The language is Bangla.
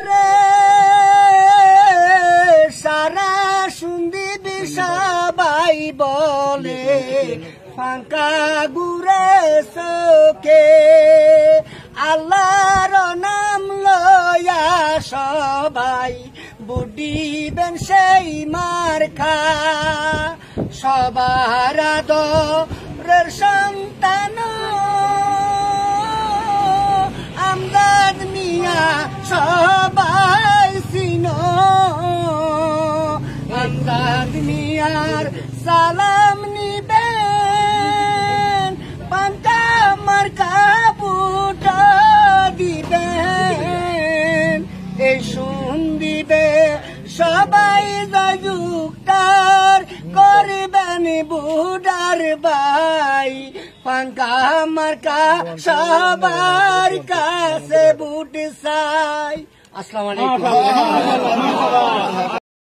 রে সারা শুনদি বিষাবাই বলে ফাঁকা ঘুরে চোখে আল্লাহর নাম লয়া সবাই বুডিবেন সেই মার্কা সবার আদরের সন্তান আমজাদ মিয়া সবাই চিনো আমজাদ মিয়ার সালাম নিবেন পান্তা মার্কা বুট দিবেন এই শুন দিবে সবাই যুক্তার করবেন বুডার ভাই পাঙ্কা মার্কা সবার কাছে বুট চাই। আসসালামু আলাইকুম।